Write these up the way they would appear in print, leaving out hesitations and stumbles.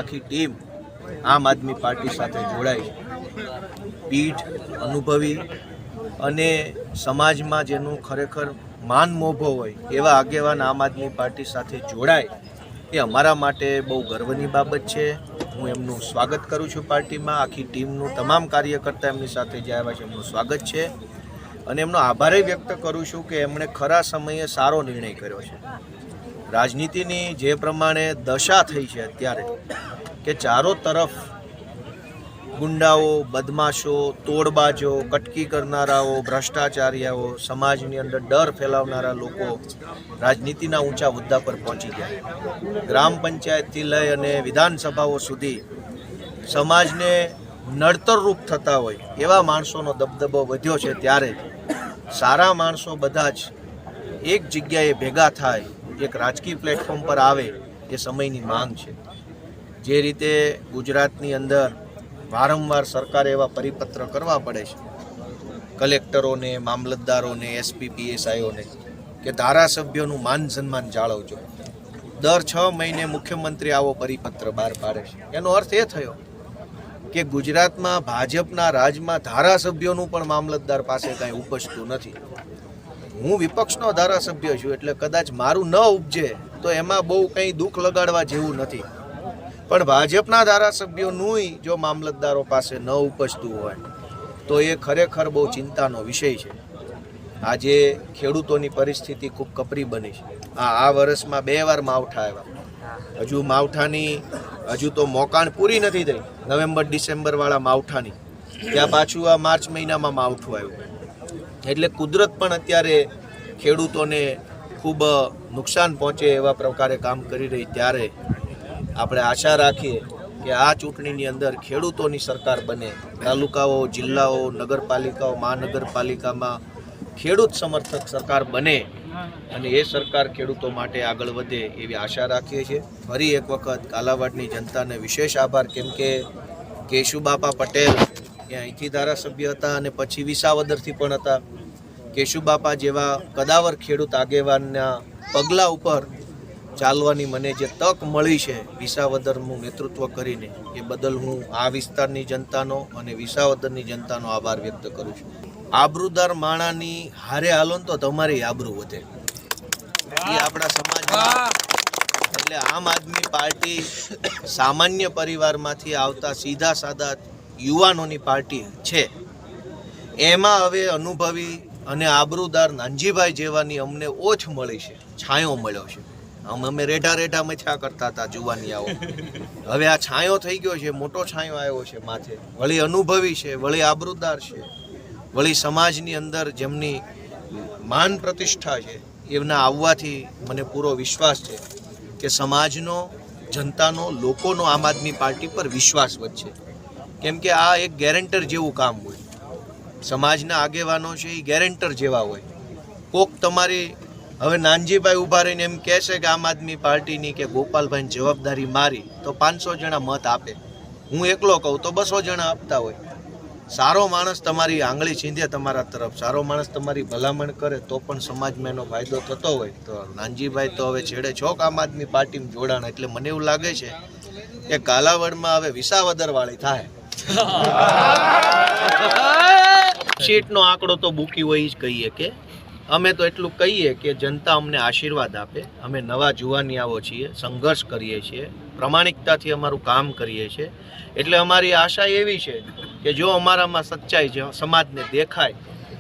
આખી ટીમ આમ આદમી પાર્ટી સાથે જોડાઈ પીઠ અનુભવી અને સમાજમાં જેનું ખરેખર માન મોભો હોય એવા આગેવાન આમ આદમી પાર્ટી સાથે જોડાય એ અમારા માટે બહુ ગર્વની બાબત છે। હું એમનું સ્વાગત કરું છું। પાર્ટીમાં આખી ટીમનું તમામ કાર્યકર્તા એમની સાથે જે આવ્યા છે એમનું સ્વાગત છે અને એમનો આભાર વ્યક્ત કરું છું કે એમણે ખરા સમયે સારો નિર્ણય કર્યો છે। રાજનીતિની જે પ્રમાણે દશા થઈ છે અત્યારે કે ચારો તરફ ગુંડાઓ, બદમાશો, તોડબાજો, કટકી કરનારાઓ, ભ્રષ્ટાચારીઓ, સમાજની અંદર ડર ફેલાવનારા લોકો રાજનીતિના ઊંચા હોદ્દા પર પહોંચી ગયા। ગ્રામ પંચાયતથી લઈ અને વિધાનસભાઓ સુધી સમાજને નડતરરૂપ થતા હોય એવા માણસોનો દબદબો વધ્યો છે। ત્યારે સારા માણસો બધા જ એક જગ્યાએ ભેગા થાય, એક રાજકીય પ્લેટફોર્મ પર આવે એ સમયની માંગ છે। જે રીતે ગુજરાતની અંદર વારંવાર સરકારે એવા પરિપત્ર કરવા પડે છે કલેક્ટરોને, મામલતદારોને, એસપી, પીએસઆઈઓને કે ધારાસભ્યોનું માન સન્માન જાળવજો। દર 6 મહિને મુખ્યમંત્રી આવો પરિપત્ર બહાર પાડે છે। એનો અર્થ એ થયો કે ગુજરાતમાં ભાજપના રાજમાં ધારાસભ્યોનું પણ મામલતદાર પાસે કાંઈ ઉપજતું નથી। હું વિપક્ષનો ધારાસભ્ય છું એટલે કદાચ મારું ન ઉપજે તો એમાં બહુ કંઈ દુઃખ લગાડવા જેવું નથી, પણ ભાજપના ધારાસભ્યોનું જો મામલતદારો પાસે ન ઉપજતું હોય તો એ ખરેખર બહુ ચિંતાનો વિષય છે। આજે ખેડૂતોની પરિસ્થિતિ ખૂબ કપરી બની છે। આ વર્ષમાં 2 વાર માવઠા આવ્યા, હજુ માવઠાની તો મોકાણ પૂરી નથી થઈ, નવેમ્બર ડિસેમ્બર વાળા માવઠાની, ત્યાં પાછું આ માર્ચ મહિનામાં માવઠું આવ્યું। એટલે કુદરત પણ અત્યારે ખેડૂતોને ખૂબ નુકસાન પહોંચે એવા પ્રકારે કામ કરી રહી। ત્યારે આપણે આશા રાખીએ કે આ ચૂંટણીની અંદર ખેડૂતોની સરકાર બને। તાલુકાઓ, જિલ્લાઓ, નગરપાલિકાઓ, મહાનગરપાલિકામાં ખેડૂત સમર્થક સરકાર બને અને એ સરકાર ખેડૂતો માટે આગળ વધે એવી આશા રાખીએ છીએ। ફરી એક વખત કાલાવાડની જનતાને વિશેષ આભાર, કેમ કે કેશુબાપા પટેલ એ અહીંથી ધારાસભ્ય હતા અને પછી વિસાવદરથી પણ હતા। કેશુબાપા જેવા કદાવર ખેડૂત આગેવાનના પગલા ઉપર ચાલવાની મને જે તક મળી છે વિસાવદરનું નેતૃત્વ કરીને, એ બદલ હું આ વિસ્તારની જનતાનો અને વિસાવદરની જનતાનો આભાર વ્યક્ત કરું છું। આબરૂદાર માણાની હારે હાલો તો તમારી આબરૂ વધે એ આપણા સમાજમાં। એટલે આમ આદમી પાર્ટી સામાન્ય પરિવારમાંથી આવતા સીધા સાદા યુવાનોની પાર્ટી છે। એમાં હવે અનુભવી અને આબરૂદાર નાનજીભાઈ જેવાની અમને ઓછ મળી છે, છાંયો મળ્યો છે। અમે રેઢા મથ્યા કરતા હતા જુવાનિયાઓ, હવે આ છાંયો થઈ ગયો છે, મોટો છાંયો આવ્યો છે માથે। વળી અનુભવી છે, વળી આબરૂદાર છે, વળી સમાજની અંદર જેમની માન પ્રતિષ્ઠા છે એમના આવવાથી મને પૂરો વિશ્વાસ છે કે સમાજનો, જનતાનો, લોકોનો આમ આદમી પાર્ટી પર વિશ્વાસ વધશે। કેમ કે આ એક ગેરેન્ટર જેવું કામ હોય, સમાજના આગેવાનો છે એ ગેરેન્ટર જેવા હોય। કોક તમારી હવે નાનજીભાઈ ઊભા રહીને એમ કહેશે કે આમ આદમી પાર્ટીની કે ગોપાલભાઈની જવાબદારી મારી તો 500 જણા મત આપે, હું એકલો કહું તો 200 જણા આપતા હોય। સારો માણસ તમારી આંગળી ચીંધે તમારા તરફ, સારો માણસ તમારી ભલામણ કરે તો પણ સમાજમાં એનો ફાયદો થતો હોય। તો નાનજીભાઈ તો હવે છેડે છોક આમ આદમી પાર્ટીમાં જોડાણ, એટલે મને એવું લાગે છે કે કાલાવડમાં હવે વિસાવદર વાળી થાય। સીટનો આંકડો તો બુકી હોય જ કહીએ કે અમે તો એટલું કહીએ કે જનતા અમને આશીર્વાદ આપે। અમે નવા જુવાનિયાઓ છીએ, સંઘર્ષ કરીએ છીએ, પ્રામાણિકતાથી અમારું કામ કરીએ છીએ। એટલે અમારી આશા એવી છે કે જો અમારામાં સચ્ચાઈ છે, સમાજને દેખાય,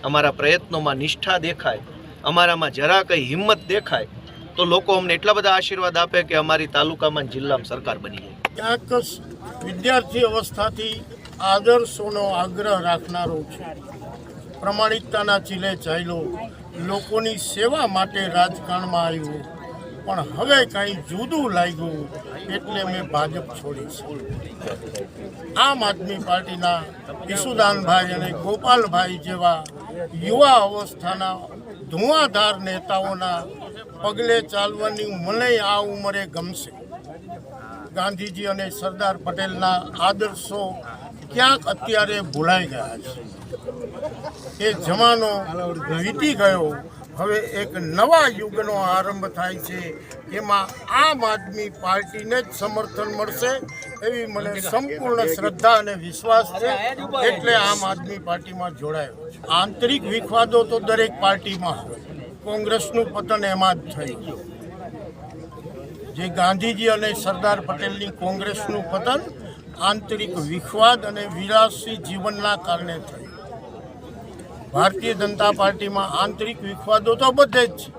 અમારા પ્રયત્નોમાં નિષ્ઠા દેખાય, અમારામાં જરા કંઈ હિંમત દેખાય તો લોકો અમને એટલા બધા આશીર્વાદ આપે કે અમારી તાલુકામાં, જિલ્લામાં સરકાર બની જાય। ક્યાંક વિદ્યાર્થી અવસ્થાથી આદર્શોનો આગ્રહ રાખનારો છે, પ્રમાણિકતાના ચીલે ચાલ્યો, લોકોની સેવા માટે રાજકારણમાં આવ્યું, પણ હવે કાંઈ જુદું લાગ્યું એટલે મેં ભાજપ છોડી છે। આમ આદમી પાર્ટીના ઈસુદાનભાઈ અને ગોપાલભાઈ જેવા યુવા અવસ્થાના ધુઆધાર નેતાઓના પગલે ચાલવાની મને આ ઉંમરે ગમશે। ગાંધીજી અને સરદાર પટેલના આદર્શો ક્યાંક અત્યારે ભૂલાઈ ગયા છે, એ જમાનો વીતી ગયો। હવે એક નવા યુગનો આરંભ થાય છે, એમાં આમ આદમી પાર્ટીને જ સમર્થન મળશે। એવી મને સંપૂર્ણ શ્રદ્ધા અને વિશ્વાસ છે, એટલે આમ આદમી પાર્ટીમાં જોડાયો છું. આંતરિક વિખવાદો તો દરેક પાર્ટીમાં હોય. કોંગ્રેસનું પતન એમાં જ થયું. જે ગાંધીજી અને સરદાર પટેલની કોંગ્રેસનું પતન આંતરિક વિખવાદ અને વિલાસી જીવનના કારણે થયું. ભારતીય જનતા પાર્ટીમાં આંતરિક વિખવાદો તો બધે જ છે,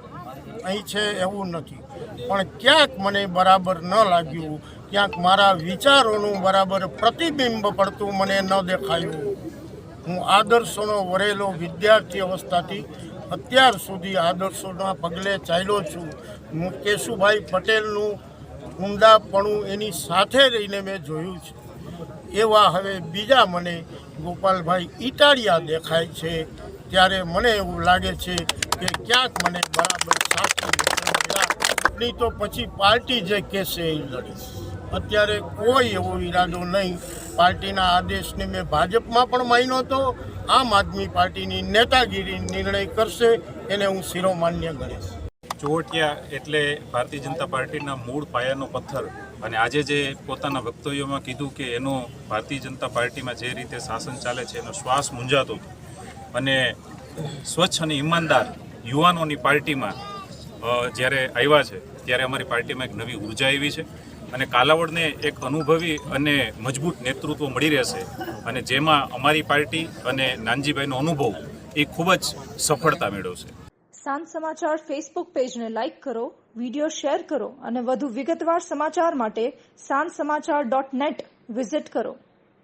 અહીં છે એવું નથી, પણ ક્યાંક મને બરાબર ન લાગ્યું, ક્યાંક મારા વિચારોનું બરાબર પ્રતિબિંબ પડતું મને ન દેખાયું. હું આદર્શોનો વરેલો વિદ્યાર્થી અવસ્થાથી અત્યાર સુધી આદર્શોના પગલે ચાલ્યો છું. હું કેશુભાઈ પટેલનું ઊંડાપણું એની સાથે રહીને મેં જોયું છે. એવા હવે બીજા મને ગોપાલભાઈ ઇટાલિયા દેખાય છે, ત્યારે મને એવું લાગે છે કે ક્યાંક મને બરાબર સાચી નહીં તો પછી પાર્ટી જે કહેશે એ લડીશ. અત્યારે કોઈ એવો ઈરાદો નહીં. પાર્ટીના આદેશને મેં ભાજપમાં પણ માન્યો હતો. આમ આદમી પાર્ટીની નેતાગીરી નિર્ણય કરશે એને હું શિરોમાન્ય ગણીશ. ચોવટિયા એટલે ભારતીય જનતા પાર્ટીના મૂળ પાયાનો પથ્થર, અને આજે જે પોતાના વક્તવ્યોમાં કીધું કે એનો ભારતીય જનતા પાર્ટીમાં જે રીતે શાસન ચાલે છે એનો શ્વાસ મૂંઝાતો હતો, અને સ્વચ્છ અને ઈમાનદાર યુવાનોની પાર્ટીમાં જ્યારે આવ્યા છે ત્યારે અમારી પાર્ટીમાં એક નવી ઉર્જા આવી છે, અને કાલાવડને એક અનુભવી અને મજબૂત નેતૃત્વ મળી રહેશે, અને જેમાં અમારી પાર્ટી અને નાનજીભાઈનો અનુભવ એ ખૂબ જ સફળતા મેળવશે. સાંજ સમાચાર ફેસબુક પેજને લાઇક કરો, વિડીયો શેર કરો અને વધુ વિગતવાર સમાચાર માટે sanssamachar.net વિઝિટ કરો.